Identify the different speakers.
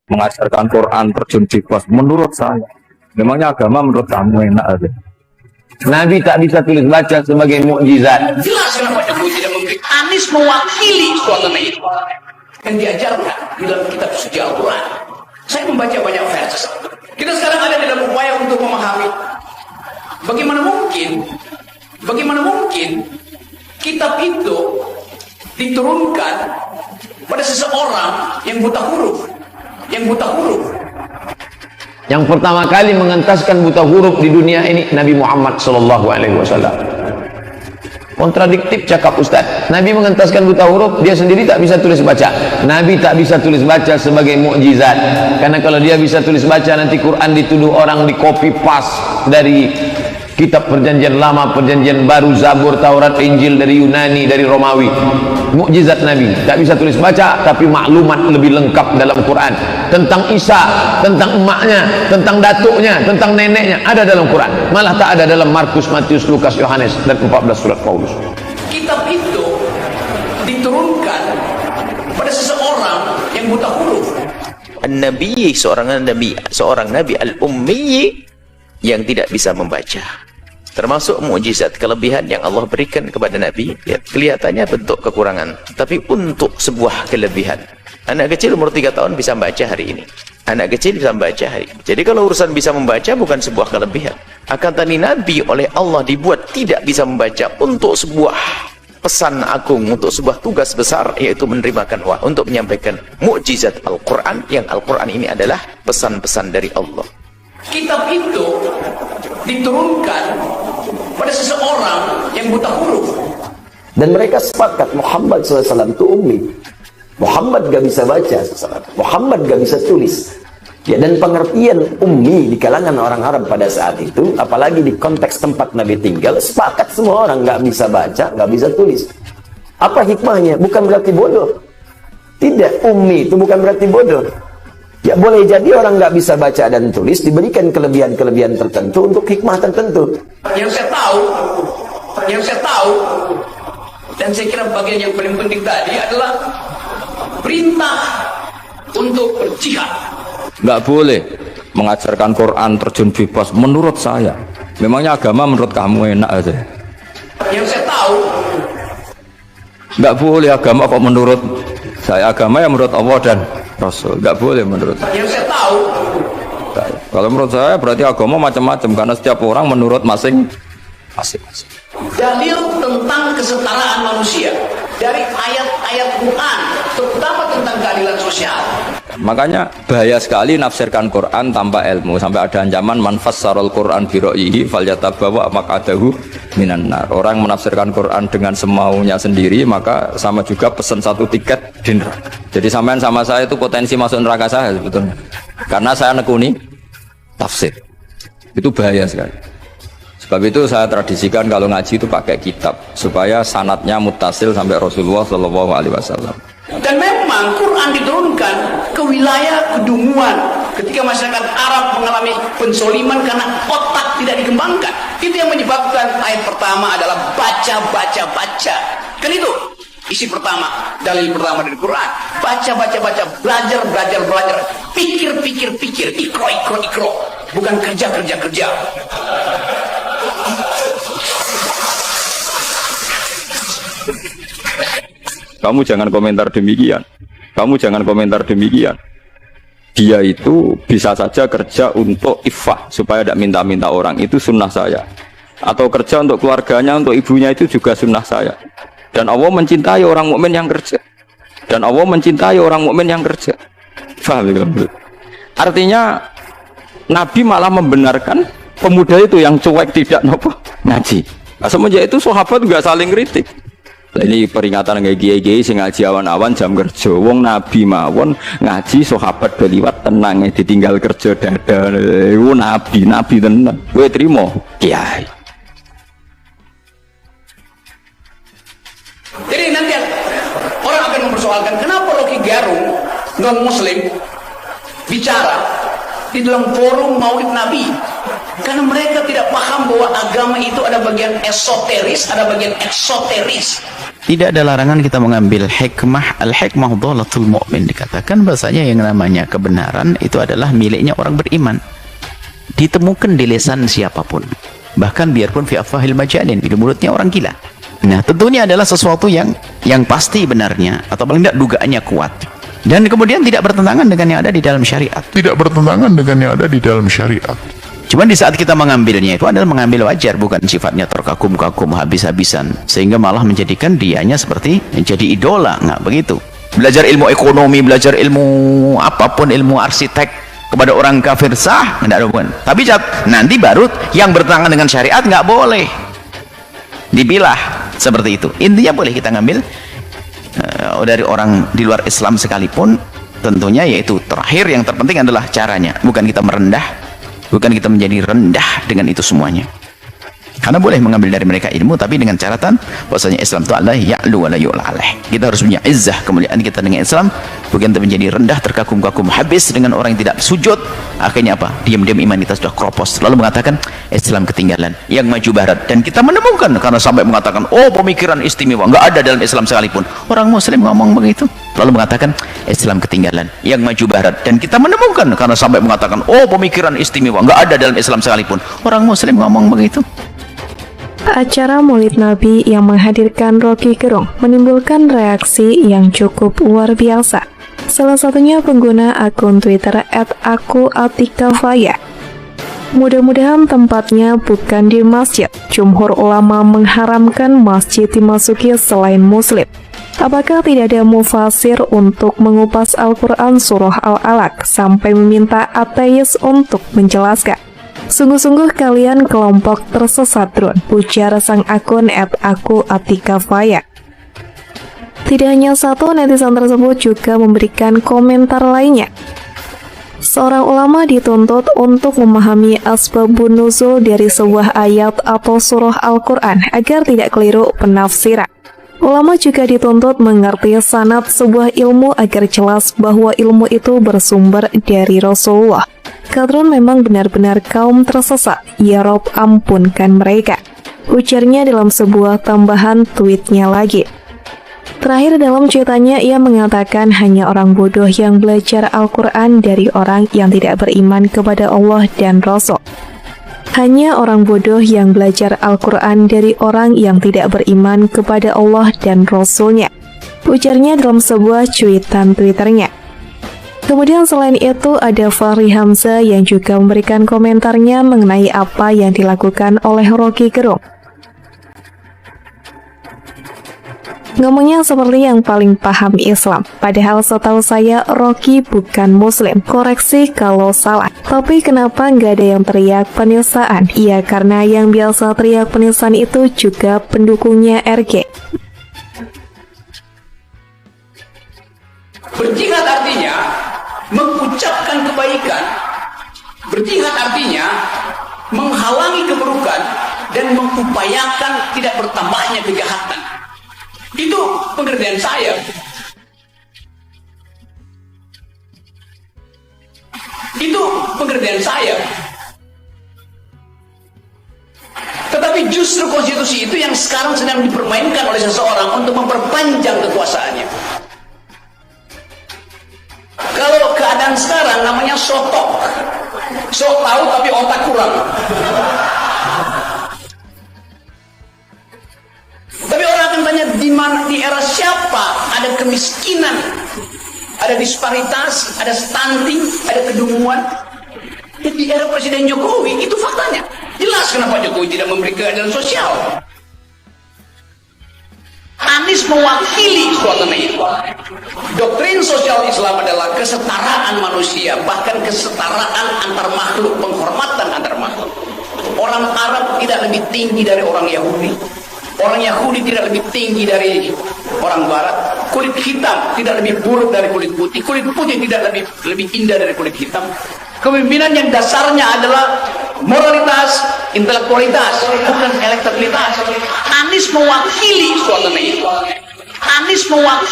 Speaker 1: mengajarkan Quran terjun bebas. Menurut saya, memangnya agama menurut kamu enak aja.
Speaker 2: Nabi tak bisa tulis baca sebagai mukjizat.
Speaker 3: Jelas kenapa Jokowi tidak memberi Anies mewakili suasana itu yang diajarkan di dalam kitab suci Al-Quran. Saya membaca banyak verses. Kita sekarang ada dalam upaya untuk memahami bagaimana mungkin kitab itu diturunkan pada seseorang yang buta huruf.
Speaker 2: Yang pertama kali mengentaskan buta huruf di dunia ini Nabi Muhammad SAW. Kontradiktif cakap Ustaz. Nabi mengentaskan buta huruf, dia sendiri tak bisa tulis baca. Nabi tak bisa tulis baca sebagai mukjizat. Karena kalau dia bisa tulis baca, nanti Quran dituduh orang di copy paste dari kitab perjanjian lama, perjanjian baru, Zabur, Taurat, Injil dari Yunani, dari Romawi. Mukjizat Nabi, tak bisa tulis baca, tapi maklumat lebih lengkap dalam Quran tentang Isa, tentang emaknya, tentang datuknya, tentang neneknya, ada dalam Quran. Malah tak ada dalam Markus, Matius, Lukas, Yohanes dan 14 surat Paulus.
Speaker 3: Kitab itu diturunkan pada seseorang yang buta huruf.
Speaker 4: An-Nabi, seorang nabi al-ummi yang tidak bisa membaca. Termasuk mukjizat, kelebihan yang Allah berikan kepada Nabi. Ya, kelihatannya bentuk kekurangan, tapi untuk sebuah kelebihan. Anak kecil umur 3 tahun bisa membaca hari ini. Anak kecil bisa membaca hari ini. Jadi kalau urusan bisa membaca bukan sebuah kelebihan. Akan tadi Nabi oleh Allah dibuat tidak bisa membaca untuk sebuah pesan agung, untuk sebuah tugas besar, yaitu menerimakan untuk menyampaikan mukjizat Al-Quran, yang Al-Quran ini adalah pesan-pesan dari Allah.
Speaker 3: Kitab itu diturunkan pada seseorang yang buta huruf.
Speaker 5: Dan mereka sepakat Muhammad SAW itu ummi. Muhammad gak bisa baca, Muhammad gak bisa tulis. Ya, dan pengertian ummi di kalangan orang Arab pada saat itu, apalagi di konteks tempat Nabi tinggal, sepakat semua orang gak bisa baca, gak bisa tulis. Apa hikmahnya? Bukan berarti bodoh. Tidak, ummi itu bukan berarti bodoh. Ya, boleh jadi orang nggak bisa baca dan tulis diberikan kelebihan-kelebihan tertentu untuk hikmah tertentu.
Speaker 3: Yang saya tahu, dan saya kira bagian yang paling penting tadi adalah perintah untuk berjihad.
Speaker 1: Nggak boleh mengajarkan Quran terjun bebas. Menurut saya, memangnya agama menurut kamu enak aja.
Speaker 3: Yang saya tahu,
Speaker 1: nggak boleh agama kok menurut saya. Agama yang menurut Allah dan Rasul, nggak boleh menurut saya.
Speaker 3: Yang saya tahu,
Speaker 1: kalau menurut saya berarti agama macam-macam, karena setiap orang menurut masing-masing.
Speaker 3: dalil tentang kesetaraan manusia dari ayat-ayat Quran, terutama tentang keadilan sosial.
Speaker 1: Makanya bahaya sekali nafsirkan Quran tanpa ilmu, sampai ada ancaman man fassarul Quran bi ra'yihi falyatabawa maq'adahu minan nar. Orang menafsirkan Quran dengan semaunya sendiri, maka sama juga pesan satu tiket di neraka. Jadi sampean sama saya itu potensi masuk neraka saya sebetulnya, karena saya nekuni tafsir. Itu bahaya sekali. Sebab itu saya tradisikan kalau ngaji itu pakai kitab supaya sanadnya muttasil sampai Rasulullah SAW.
Speaker 3: Dan memang Quran diturunkan ke wilayah kedunguan ketika masyarakat Arab mengalami pensoliman karena otak tidak dikembangkan. Itu yang menyebabkan ayat pertama adalah baca. Kan itu isi pertama, dalil pertama dari Quran. Baca, belajar, pikir, ikro, bukan kerja.
Speaker 1: Kamu jangan komentar demikian. Dia itu bisa saja kerja untuk iffah supaya tidak minta-minta orang, itu sunnah saya. Atau kerja untuk keluarganya, untuk ibunya, itu juga sunnah saya. Dan Allah mencintai orang mukmin yang kerja. Faham ya? Artinya Nabi malah membenarkan pemuda itu yang cuek tidak ngaji. Nah, semenjak itu sahabat juga saling kritik. Nah, ini peringatan kayak kiai sing ngaji awan-awan jam kerja. Wong Nabi mawon ngaji sahabat beliwat tenang ditinggal kerja dada. Nabi tenang. Kowe trimo kiai.
Speaker 3: Jadi nanti orang akan mempersoalkan kenapa Rocky Gerung non Muslim bicara di dalam forum Maulid Nabi. Karena mereka tidak paham bahwa agama itu ada bagian esoteris, ada bagian eksoteris.
Speaker 6: Tidak ada larangan kita mengambil hikmah. Al-hikmah dhalatul mu'min, dikatakan bahasanya yang namanya kebenaran itu adalah miliknya orang beriman. Ditemukan di lisan siapapun. Bahkan biarpun fi afwahil majalin, di mulutnya orang gila. Nah, tentunya adalah sesuatu yang pasti benarnya, atau paling tidak dugaannya kuat. Dan kemudian tidak bertentangan dengan yang ada di dalam syariat.
Speaker 7: Tidak bertentangan dengan yang ada di dalam syariat.
Speaker 6: Cuman di saat kita mengambilnya itu adalah mengambil wajar, bukan sifatnya terkagum-kagum habis-habisan, sehingga malah menjadikan dianya seperti menjadi idola. Nggak begitu. Belajar ilmu ekonomi, belajar ilmu apapun, ilmu arsitek kepada orang kafir sah, nggak ada hubungan. Tapi nanti baru yang bertentangan dengan syariat nggak boleh dipilah seperti itu. Intinya boleh kita ngambil dari orang di luar Islam sekalipun, tentunya yaitu terakhir yang terpenting adalah caranya, bukan kita merendah. Bukan kita menjadi rendah dengan itu semuanya. Karena boleh mengambil dari mereka ilmu, tapi dengan catatan bahwasanya Islam itu adalah ya'lu wa la yu'la alaih. Kita harus punya izzah, kemuliaan kita dengan Islam, bukan kita menjadi rendah, terkagum-kagum habis dengan orang yang tidak sujud. Akhirnya apa? Diam-diam iman kita sudah kropos. Lalu mengatakan Islam ketinggalan, yang maju barat. Dan kita menemukan, karena sampai mengatakan, oh pemikiran istimewa, nggak ada dalam Islam sekalipun. Orang Muslim ngomong begitu. Lalu mengatakan Islam ketinggalan, yang maju barat. Dan kita menemukan, karena sampai mengatakan, oh pemikiran istimewa, nggak ada dalam Islam sekalipun. Orang Muslim ngomong begitu.
Speaker 8: Acara Maulid Nabi yang menghadirkan Rocky Gerung menimbulkan reaksi yang cukup luar biasa. Salah satunya pengguna akun Twitter @akuatikafaya. Mudah-mudahan tempatnya bukan di masjid. Jumhur ulama mengharamkan masjid dimasuki selain muslim. Apakah tidak ada mufasir untuk mengupas Al-Quran surah Al-Alaq sampai meminta ateis untuk menjelaskan? Sungguh-sungguh kalian kelompok tersesat drone, ujar sang akun @akuatikafaya. Tidak hanya satu, netizen tersebut juga memberikan komentar lainnya. Seorang ulama dituntut untuk memahami asbabun nuzul dari sebuah ayat atau surah Al-Quran agar tidak keliru penafsiran. Ulama juga dituntut mengerti sanad sebuah ilmu agar jelas bahwa ilmu itu bersumber dari Rasulullah. Kadrun memang benar-benar kaum tersesat, ya Rob ampunkan mereka, ujarnya dalam sebuah tambahan tweetnya lagi. Terakhir dalam cuitannya ia mengatakan hanya orang bodoh yang belajar Al-Quran dari orang yang tidak beriman kepada Allah dan Rasul. Hanya orang bodoh yang belajar Al-Quran dari orang yang tidak beriman kepada Allah dan Rasulnya, ujarnya dalam sebuah cuitan Twitternya. Kemudian selain itu ada Fahri Hamzah yang juga memberikan komentarnya mengenai apa yang dilakukan oleh Rocky Gerung. Ngomongnya seperti yang paling paham Islam, padahal setahu saya Rocky bukan muslim, koreksi kalau salah. Tapi kenapa nggak ada yang teriak penistaan? Iya, karena yang biasa teriak penistaan itu juga pendukungnya RG.
Speaker 3: Berjihad artinya mengucapkan kebaikan, berjihad artinya menghalangi keburukan dan mengupayakan tidak bertambahnya kejahatan. Itu pengertian saya. Itu pengertian saya. Tetapi justru konstitusi itu yang sekarang sedang dipermainkan oleh seseorang untuk memperpanjang kekuasaannya. Kalau keadaan sekarang namanya sotok, sok tahu tapi otak kurang. Tapi orang akan tanya di era siapa ada kemiskinan, ada disparitas, ada stunting, ada kedunguan. Di era Presiden Jokowi itu faktanya. Jelas kenapa Jokowi tidak memberi keadilan sosial. Anies mewakili suasana itu. Doktrin sosial Islam adalah kesetaraan manusia, bahkan kesetaraan antar makhluk, penghormatan antar makhluk. Orang Arab tidak lebih tinggi dari orang Yahudi. Orang Yahudi tidak lebih tinggi dari orang Barat. Kulit hitam tidak lebih buruk dari kulit putih. Kulit putih tidak lebih indah dari kulit hitam. Kepemimpinan yang dasarnya adalah moralitas, intelektualitas, bukan elektabilitas. Anies mewakili suasana itu. Anies mewakili